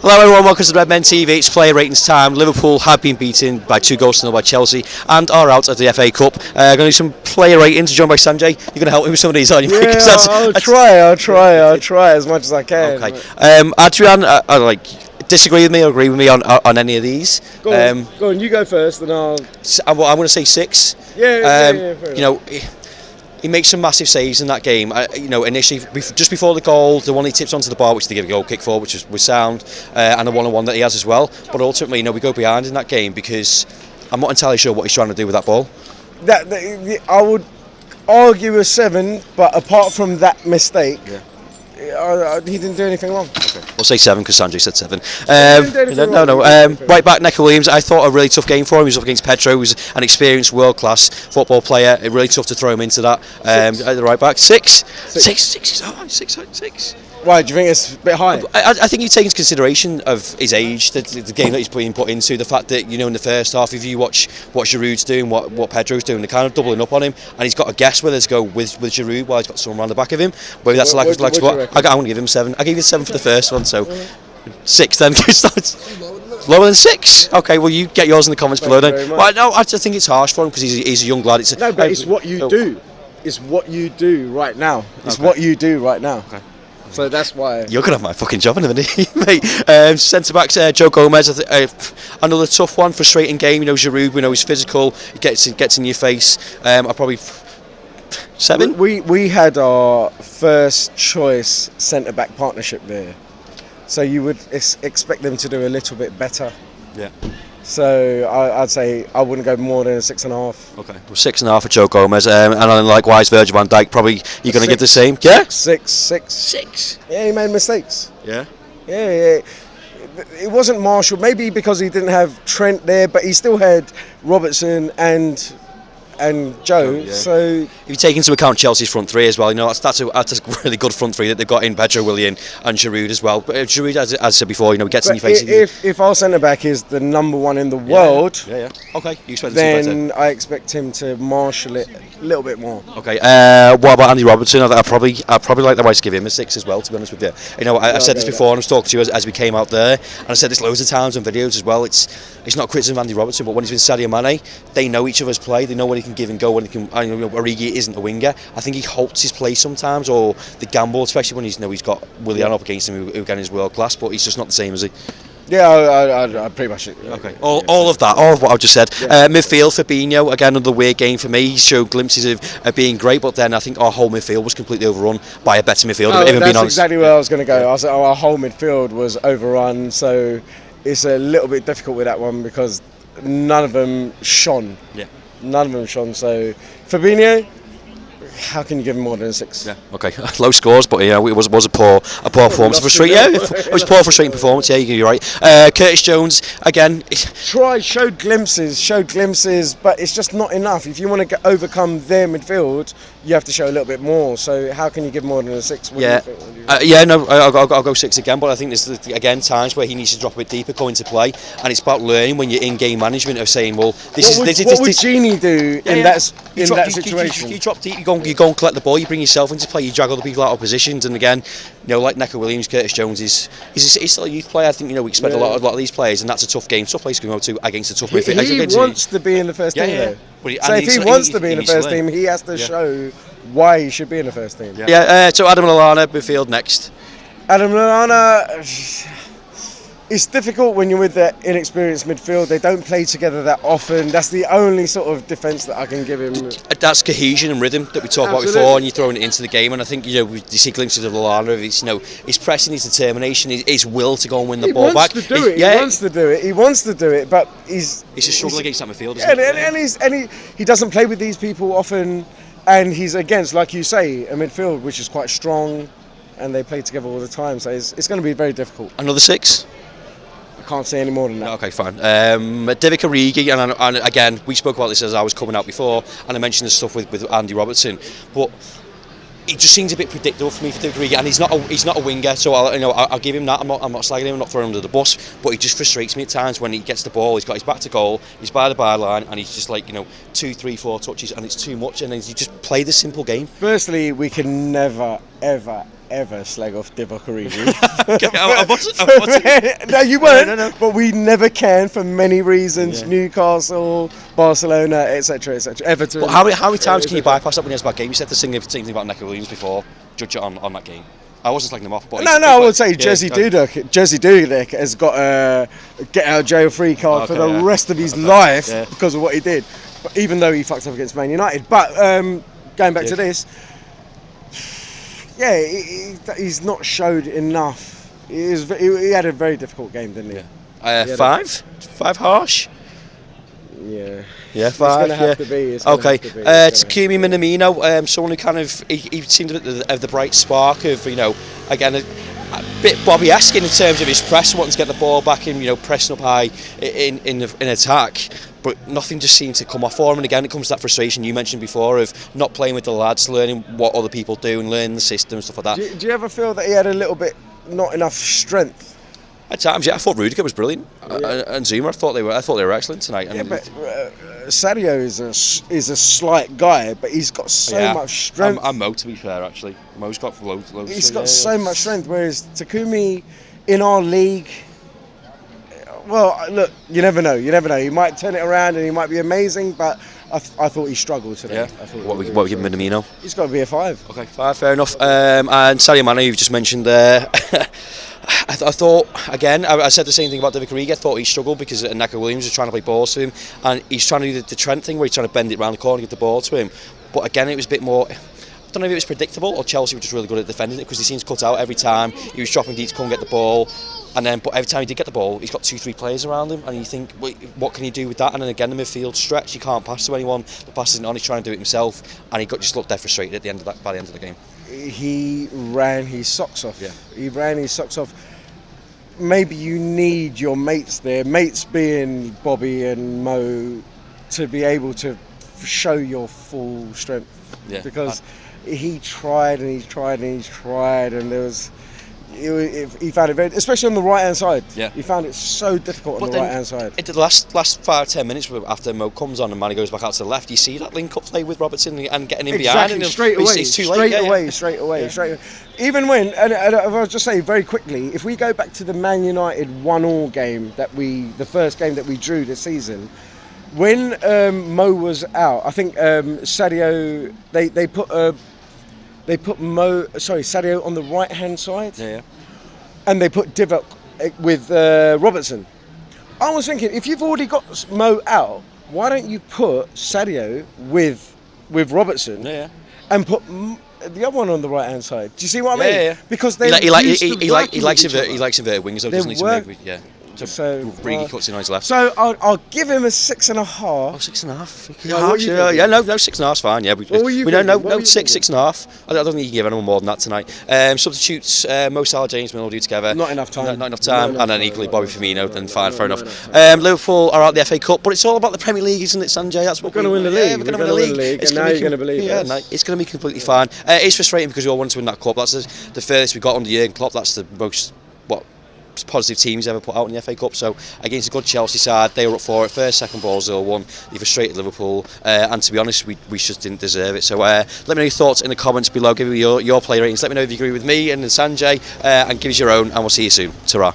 Hello everyone, welcome to the Redmen TV. It's player ratings time. Liverpool have been beaten by 2-0 by Chelsea and are out of the FA Cup. Going to do some player ratings, joined by Sanjay. You're going to help me with some of these, aren't you? Yeah, I'll try as much as I can. Okay. Adrian, disagree with me or agree with me on any of these? Go on, you go first, and I'm going to say 6. Yeah. He makes some massive saves in that game. Initially, just before the goal, the one he tips onto the bar, which they give a goal kick for, which was sound, and the one-on-one that he has as well. But ultimately, we go behind in that game because I'm not entirely sure what he's trying to do with that ball. I would argue a 7, but apart from that mistake, he didn't do anything wrong. Okay. We'll say 7 because Sanjay said 7. No. Right back, Neco Williams. I thought a really tough game for him. He was up against Pedro, who's an experienced world-class football player. Really tough to throw him into that. At the right back, 6. 6. Why do you think it's a bit high? I think you take into consideration of his age, the game that he's being put into, the fact that in the first half, if you watch what Giroud's doing, what Pedro's doing, they're kind of doubling up on him, and he's got to guess whether to go with Giroud while he's got someone around the back of him. Whether that's like squat. I'm going to give him 7. I gave you 7 for the first one, so 6 then. Lower than 6. Okay, well you get yours in the comments below then. Well, no, I just think it's harsh for him because he's a young lad. It's what you do. It's what you do right now. What you do right now. Okay. So that's why you're gonna have my fucking job in a minute, mate. Centre backs, Joe Gomez. Another tough one, frustrating game. Giroud. We know he's physical. He gets in your face. I probably 7. We had our first choice centre back partnership there, so you would expect them to do a little bit better. Yeah. So I'd say I wouldn't go more than a 6.5. Okay, well 6.5 for Joe Gomez, and then likewise Virgil van Dijk. Probably you're going to give the same. Yeah. 6. Yeah, he made mistakes. Yeah. Yeah. It wasn't Marshall. Maybe because he didn't have Trent there, but he still had Robertson and Joe. Yeah. So if you take into account Chelsea's front 3 as well, that's a really good front 3 that they've got in Pedro, Willian and Giroud as well. But Giroud, as I said before, gets in your face. If our centre back is the number 1 in the world, okay, you expect then I expect him to marshal it a little bit more. Okay, what about Andy Robertson? I probably like the way to give him a 6 as well. To be honest with you, I've said this before, and I was talking to you as we came out there, and I said this loads of times on videos as well. It's not criticism of Andy Robertson, but when he's with Sadio Mane, they know each other's play. They know when he can give and go, when he can. Origi isn't a winger. I think he halts his play sometimes, or the gamble, especially when he's got Willian up against him, who again is world class, but he's just not the same, is he? Yeah, I pretty much. Okay, all of what I've just said. Midfield, Fabinho, again another weird game for me. He showed glimpses of being great, but then I think our whole midfield was completely overrun by a better midfield. That's exactly where I was going to go. I was our whole midfield was overrun, so it's a little bit difficult with that one because none of them shone. Yeah. None of them shone. So Fabinho, how can you give him more than a 6? Yeah. Okay. Low scores, but it was a poor performance. It was poor, frustrating performance. Yeah, you're right. Curtis Jones again. Showed glimpses, but it's just not enough. If you want to overcome their midfield, you have to show a little bit more. So how can you give more than a 6? What do you think? I'll go 6 again. But I think there's again times where he needs to drop a bit deeper, go into play, and it's about learning when you're in game management of saying, well, what would Genie do in that situation? You drop deep, you go and collect the ball, you bring yourself into play, you drag other people out of positions, and again, like Neco Williams, Curtis Jones he's still a youth player. I think we expect a lot of these players, and that's a tough place to go to against a tough midfield. He wants to be in the first team though. So if he wants to be in the first team, he has to show why he should be in the first team. So Adam Lallana, midfield next. Adam Lallana. It's difficult when you're with that inexperienced midfield. They don't play together that often. That's the only sort of defence that I can give him. That's cohesion and rhythm that we talked about before, and you're throwing it into the game. And I think you see glimpses of Lallana of his pressing, his determination, his will to go and win the ball back. He wants to do it, but he's a struggle against that midfield. And he doesn't play with these people often, and he's against, like you say, a midfield which is quite strong, and they play together all the time. So it's going to be very difficult. Another 6. Can't say any more than that. Okay, fine. Divock Origi, and again, we spoke about this as I was coming out before, and I mentioned the stuff with Andy Robertson, but it just seems a bit predictable for me for Divock Origi, and he's not a winger, so I'll give him that. I'm not slagging him, I'm not throwing him under the bus, but he just frustrates me at times when he gets the ball. He's got his back to goal, he's by the byline, and he's just 2, 3, 4 touches, and it's too much, and then you just play the simple game. Firstly, we can never, ever, ever slag off Divock Origi. I wasn't. No, you weren't. No. But we never can for many reasons. Yeah. Newcastle, Barcelona, etc., etc. Everton. But how many times can you bypass that when he has a bad game? You said the same thing about Neco Williams before. Judge it on that game. I wasn't slagging him off. But I would say Jerzy Dudek has got a get out of jail free card for the rest of his life because of what he did. But even though he fucked up against Man United. But going back to this, he's not showed enough. He had a very difficult game, didn't he? Yeah. Five harsh. Yeah. Yeah, 5. It's going to have to be. Okay. Takumi Minamino, someone who kind of he seemed to have the bright spark of again a bit Bobby-esque in terms of his press, wanting to get the ball back and pressing up high in attack. But nothing just seemed to come off for him, and again it comes to that frustration you mentioned before of not playing with the lads, learning what other people do and learning the system, stuff like that. Do you ever feel that he had a little bit not enough strength? At times, yeah. I thought Rudiger was brilliant, and Zuma. I thought they were excellent tonight. Yeah, but Sadio is a slight guy, but he's got so much strength. And Mo, to be fair, actually, Mo's got loads. He's got so much strength, whereas Takumi in our league. Well, look, you never know. He might turn it around and he might be amazing, but I thought he struggled today. Yeah. What we give Minamino? He's got to be a 5. Okay, 5, fair enough. And Sadio Mane, you've just mentioned there. I thought, again, I said the same thing about Divock Origi. I thought he struggled because Neco Williams was trying to play balls to him, and he's trying to do the Trent thing where he's trying to bend it around the corner and get the ball to him. But again, it was a bit more. I don't know if it was predictable or Chelsea were just really good at defending it because he seems cut out every time. He was dropping deep to come and get the ball. But every time he did get the ball, he's got 2-3 players around him, and you think, what can he do with that? And then again, the midfield stretch, he can't pass to anyone. The pass isn't on. He's trying to do it himself, and he just looked dead frustrated at the end of that. By the end of the game, he ran his socks off. Yeah. He ran his socks off. Maybe you need your mates there, mates being Bobby and Mo, to be able to show your full strength. Yeah. Because he tried and he tried and he tried, and there was. He found it very, especially on the right hand side. Yeah. He found it so difficult on the right hand side. Into the last 5-10 minutes after Mo comes on and Mane goes back out to the left, you see that link up play with Robertson and getting in behind. And straight away. It's too late. Straight away. Even when, and I'll just say very quickly, if we go back to the Man United 1-1 game the first game that we drew this season, when Mo was out, I think Sadio, they put Sadio on the right hand side. Yeah. And they put Divock with Robertson. I was thinking, if you've already got Mo out, why don't you put Sadio with Robertson? Yeah. And put the other one on the right hand side. Do you see what I mean? Yeah. Because they he likes inverted wings, though, doesn't he? So Origi cuts in on his left. So I'll give him a 6.5. Oh, 6.5. No, 6.5's fine. Yeah, we know 6.5. I don't think you can give anyone more than that tonight. Substitutes: Mo Salah, James Milner do together. Not enough time. Not enough time, and then equally Bobby Firmino. Then fine, fair enough. Liverpool are out the FA Cup, but it's all about the Premier League, isn't it, Sanjay? That's what we're going to win the league. Yeah, we're going to win the league. And now you're going to believe it. Yeah, it's going to be completely fine. It's frustrating because we all wanted to win that cup. That's the furthest we got under Jurgen Klopp. That's the most positive team he's ever put out in the FA Cup. So against a good Chelsea side, they were up for it. First, second ball 0-1. They frustrated Liverpool, and to be honest, we just didn't deserve it. So let me know your thoughts in the comments below. Give me your player ratings. Let me know if you agree with me and Sanjay, and give us your own, and we'll see you soon. Ta-ra.